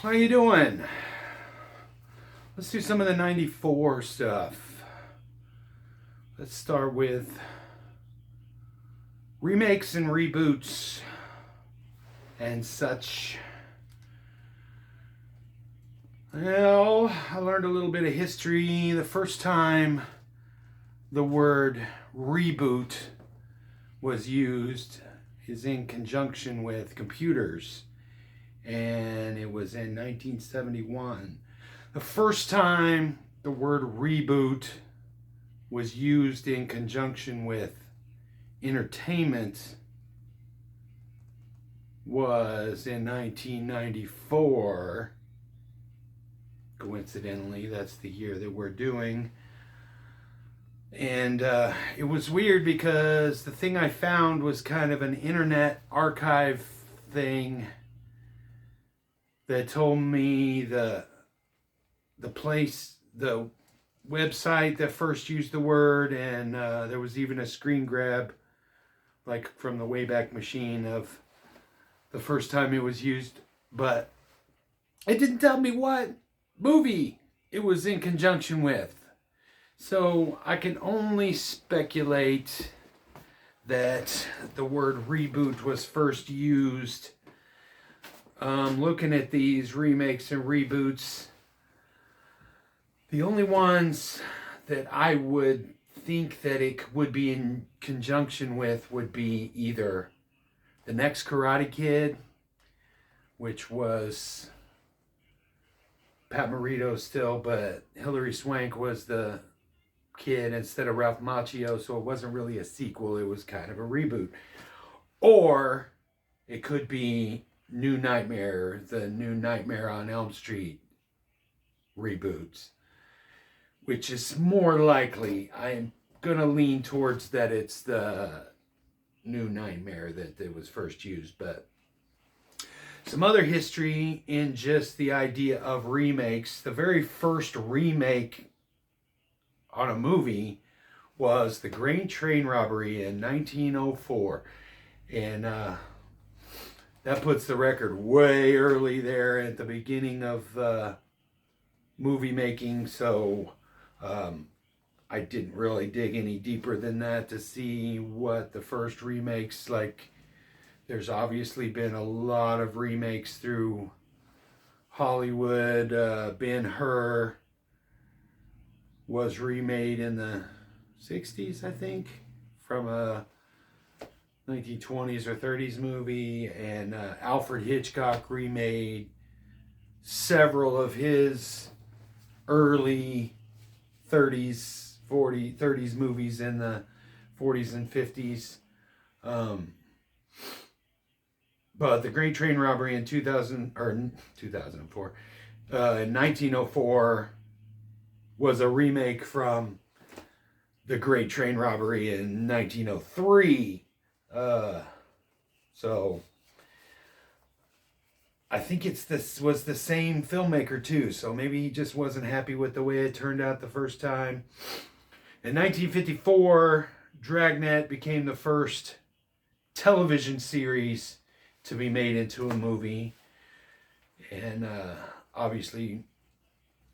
How you doing? Let's do some of the 94 stuff. Let's start with remakes and reboots and such. Well, I learned a little bit of history. The first time the word reboot was used is in conjunction with computers, and it was in 1971. The first time the word reboot was used in conjunction with entertainment was in 1994. Coincidentally, that's the year that we're doing. And it was weird because the thing I found was kind of an internet archive thing that told me the website that first used the word, and there was even a screen grab, like from the Wayback Machine, of the first time it was used, but it didn't tell me what movie it was in conjunction with. So I can only speculate that the word reboot was first used. Looking at these remakes and reboots, the only ones that I would think that it would be in conjunction with would be either The Next Karate Kid, which was Pat Morita still, but Hilary Swank was the kid instead of Ralph Macchio, so it wasn't really a sequel, it was kind of a reboot. Or it could be New Nightmare, the New Nightmare on Elm Street reboots, which is more likely. I'm going to lean towards that it's the New Nightmare that it was first used. But some other history in just the idea of remakes. The very first remake on a movie was The Great Train Robbery in 1904. And that puts the record way early there at the beginning of movie making. So I didn't really dig any deeper than that to see what the first remakes, like, there's obviously been a lot of remakes through Hollywood. Ben-Hur was remade in the 60s, I think, from a 1920s or 30s movie, and Alfred Hitchcock remade several of his early 30s movies in the 40s and 50s. But The Great Train Robbery in 2004, in 1904, was a remake from The Great Train Robbery in 1903. So I think this was the same filmmaker too. So maybe he just wasn't happy with the way it turned out the first time. In 1954, Dragnet became the first television series to be made into a movie, and obviously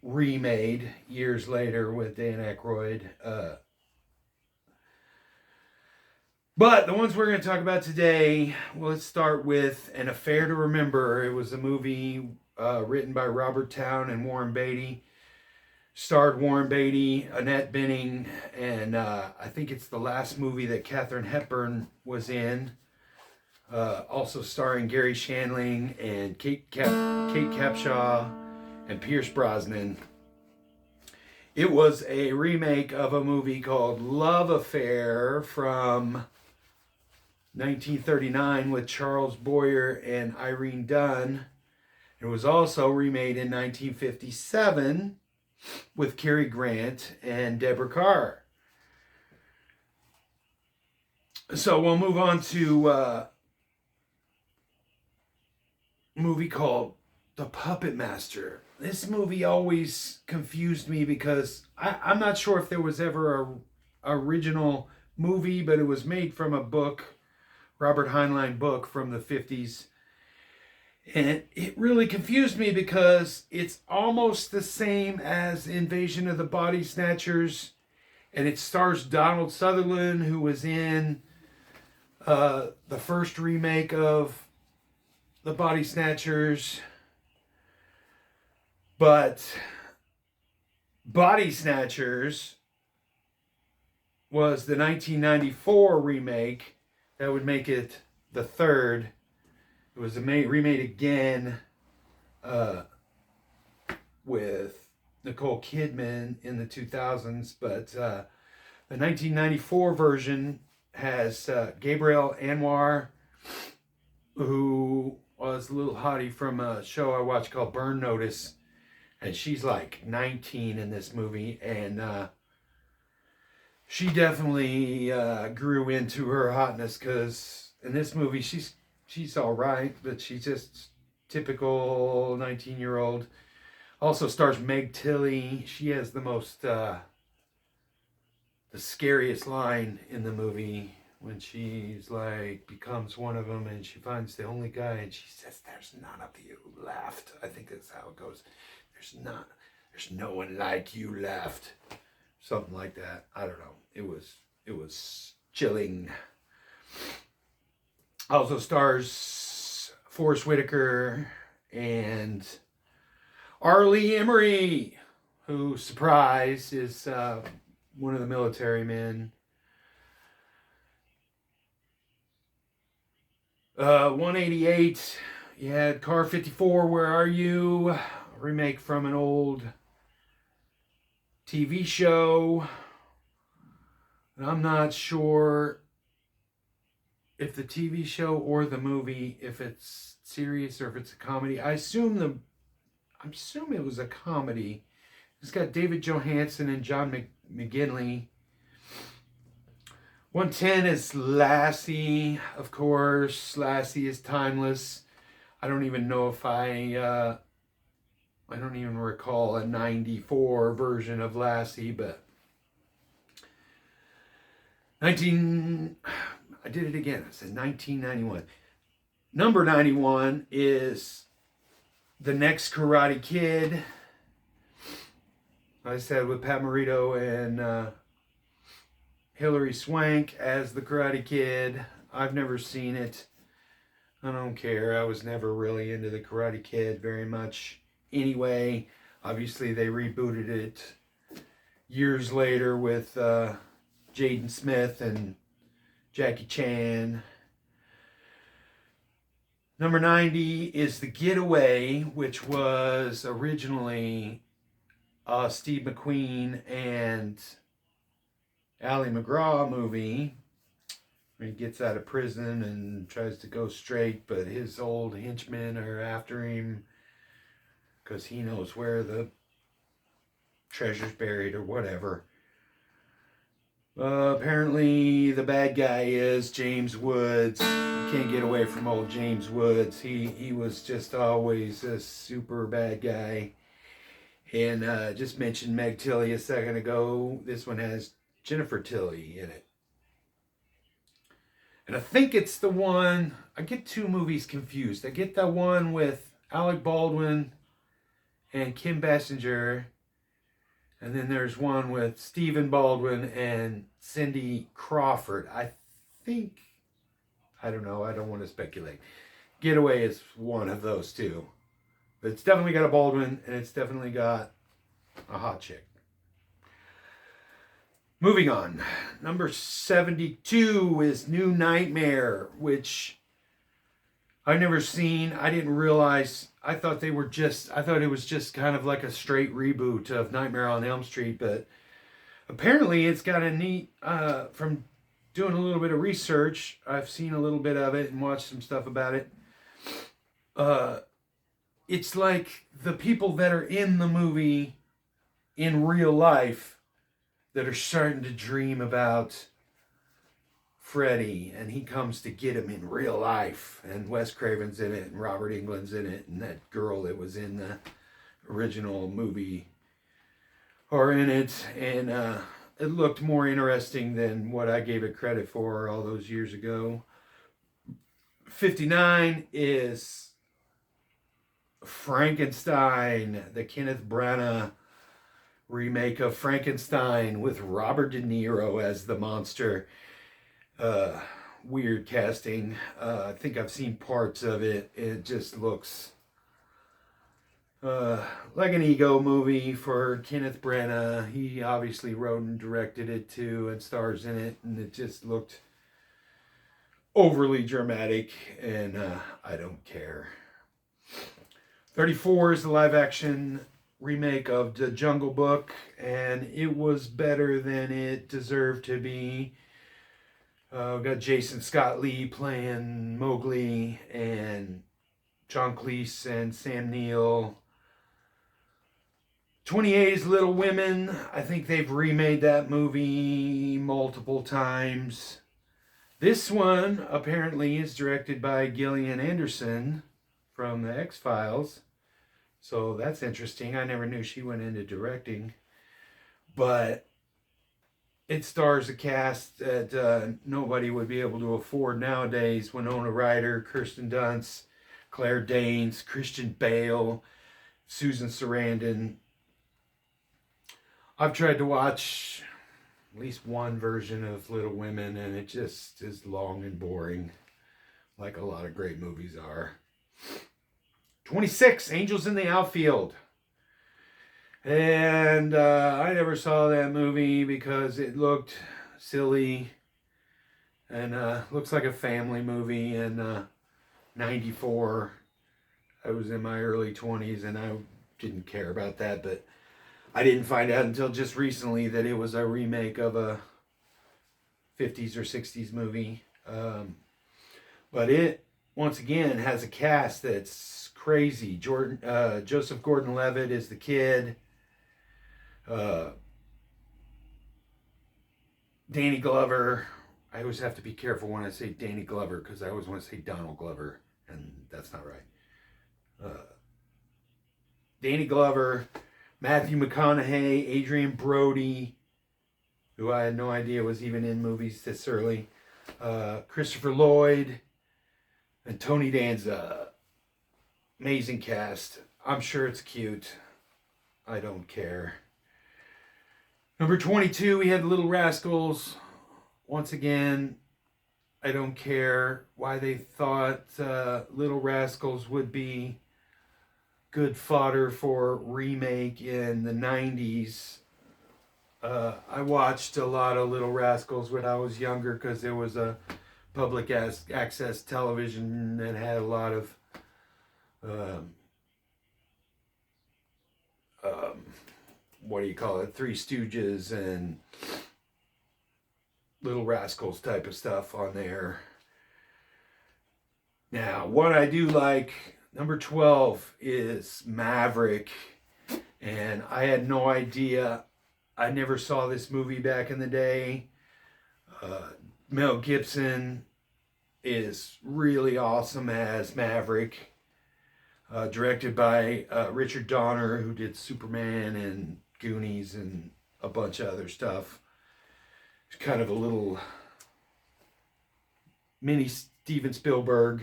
remade years later with Dan Aykroyd. But the ones we're going to talk about today, well, let's start with An Affair to Remember. It was a movie written by Robert Towne and Warren Beatty. Starred Warren Beatty, Annette Bening, and I think it's the last movie that Katharine Hepburn was in. Also starring Gary Shandling and Kate Capshaw and Pierce Brosnan. It was a remake of a movie called Love Affair from 1939 with Charles Boyer and Irene Dunne. It was also remade in 1957 with Cary Grant and Deborah Kerr. So we'll move on to a movie called The Puppet Master. This movie always confused me because I'm not sure if there was ever a original movie, but it was made from a book, Robert Heinlein book from the 50s. And it really confused me because it's almost the same as Invasion of the Body Snatchers, and it stars Donald Sutherland, who was in the first remake of the Body Snatchers. But Body Snatchers was the 1994 remake that would make it the third. It was remade again with Nicole Kidman in the 2000s, but the 1994 version has Gabrielle Anwar, who was a little hottie from a show I watched called Burn Notice, and she's like 19 in this movie, and she definitely grew into her hotness, because in this movie she's all right, but she's just typical 19-year-old. Also stars Meg Tilly. She has the most the scariest line in the movie when she's like becomes one of them and she finds the only guy and she says, "There's none of you left." I think that's how it goes. There's no one like you left. Something like that. I don't know. It was chilling. Also stars Forrest Whitaker and Arlie Emery, who, surprise, is one of the military men. 188, you had Car 54, Where Are You? A remake from an old TV show. And I'm not sure if the TV show or the movie, if it's serious or if it's a comedy. I assume it was a comedy. It's got David Johansen and John McGinley. 110 is Lassie, of course. Lassie is timeless. I don't even know if I don't even recall a 94 version of Lassie, but I did it again. I said 1991. Number 91 is The Next Karate Kid. I said with Pat Morita and Hilary Swank as the Karate Kid. I've never seen it. I don't care. I was never really into the Karate Kid very much. Anyway, obviously they rebooted it years later with Jaden Smith and Jackie Chan. Number 90 is The Getaway, which was originally Steve McQueen and Ali McGraw movie, where he gets out of prison and tries to go straight, but his old henchmen are after him because he knows where the treasure's buried or whatever. Apparently the bad guy is James Woods. You can't get away from old James Woods. He was just always a super bad guy. And just mentioned Meg Tilly a second ago. This one has Jennifer Tilly in it. And I think it's the one, I get two movies confused. I get the one with Alec Baldwin and Kim Basinger. And then there's one with Stephen Baldwin and Cindy Crawford. I don't know, I don't want to speculate. Getaway is one of those two. But it's definitely got a Baldwin and it's definitely got a hot chick. Moving on. Number 72 is New Nightmare, which I've never seen. I didn't realize. I thought it was just kind of like a straight reboot of Nightmare on Elm Street, but apparently it's got a neat, from doing a little bit of research, I've seen a little bit of it and watched some stuff about it. It's like the people that are in the movie in real life that are starting to dream about Freddy, and he comes to get him in real life, and Wes Craven's in it, and Robert Englund's in it, and that girl that was in the original movie are in it, and it looked more interesting than what I gave it credit for all those years ago. 59 is Frankenstein, the Kenneth Branagh remake of Frankenstein with Robert De Niro as the monster. Weird casting. I think I've seen parts of it. It just looks like an ego movie for Kenneth Branagh. He obviously wrote and directed it too and stars in it, and it just looked overly dramatic, and I don't care. 34 is the live action remake of The Jungle Book, and it was better than it deserved to be. We got Jason Scott Lee playing Mowgli, and John Cleese and Sam Neill. 28 is Little Women. I think they've remade that movie multiple times. This one apparently is directed by Gillian Anderson from the X-Files. So that's interesting. I never knew she went into directing. But it stars a cast that nobody would be able to afford nowadays. Winona Ryder, Kirsten Dunst, Claire Danes, Christian Bale, Susan Sarandon. I've tried to watch at least one version of Little Women, and it just is long and boring, like a lot of great movies are. 26, Angels in the Outfield. And I never saw that movie because it looked silly and looks like a family movie. And 94, I was in my early 20s and I didn't care about that, but I didn't find out until just recently that it was a remake of a 50s or 60s movie. But it, once again, has a cast that's crazy. Joseph Gordon-Levitt is the kid. Danny Glover. I always have to be careful when I say Danny Glover because I always want to say Donald Glover, and that's not right. Danny Glover, Matthew McConaughey, Adrian Brody, who I had no idea was even in movies this early, Christopher Lloyd, and Tony Danza. Amazing cast. I'm sure it's cute. I don't care. Number 22, we had Little Rascals. Once again, I don't care why they thought Little Rascals would be good fodder for remake in the 90s. I watched a lot of Little Rascals when I was younger because there was a public access television that had a lot of what do you call it? Three Stooges and Little Rascals type of stuff on there. Now, what I do like, number 12 is Maverick. And I had no idea. I never saw this movie back in the day. Mel Gibson is really awesome as Maverick. Directed by Richard Donner, who did Superman and Goonies and a bunch of other stuff. It's kind of a little mini Steven Spielberg.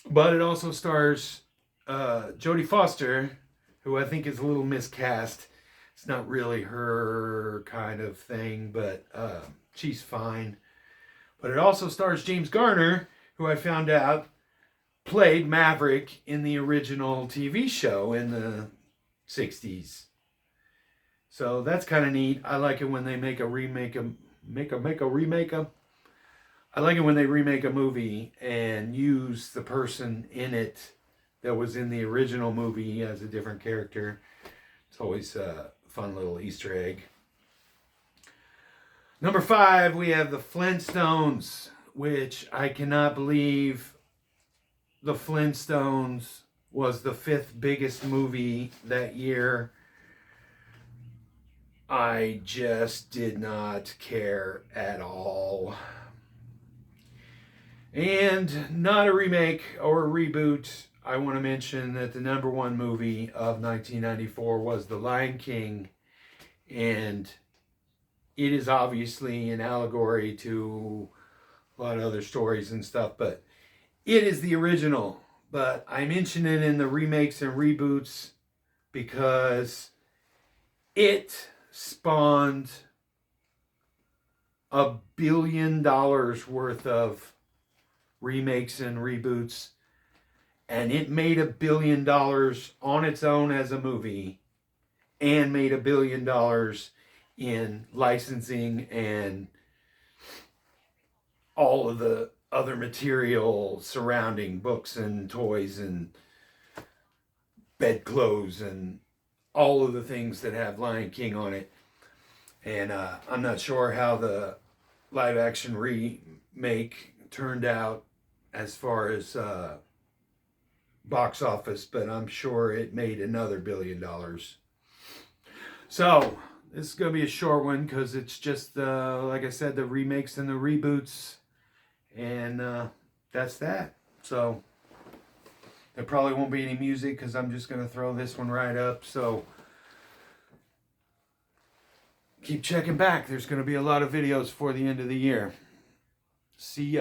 But it also stars Jodie Foster, who I think is a little miscast. It's not really her kind of thing, but she's fine. But it also stars James Garner, who I found out played Maverick in the original TV show in the 60s. So that's kind of neat. I like it when they make a remake. I like it when they remake a movie and use the person in it that was in the original movie as a different character. It's always a fun little Easter egg. Number 5, we have the Flintstones, which I cannot believe the Flintstones was the 5th biggest movie that year. I just did not care at all. And not a remake or a reboot. I want to mention that the number 1 movie of 1994 was The Lion King. And it is obviously an allegory to a lot of other stories and stuff, but it is the original But I mention it in the remakes and reboots because it spawned $1 billion worth of remakes and reboots, and it made $1 billion on its own as a movie, and made $1 billion in licensing and all of the other material surrounding books and toys and bedclothes and all of the things that have Lion King on it. And I'm not sure how the live action remake turned out as far as box office, but I'm sure it made another $1 billion. So this is going to be a short one because it's just, like I said, the remakes and the reboots. And that's that. So there probably won't be any music because I'm just going to throw this one right up. So keep checking back. There's going to be a lot of videos for the end of the year. See ya.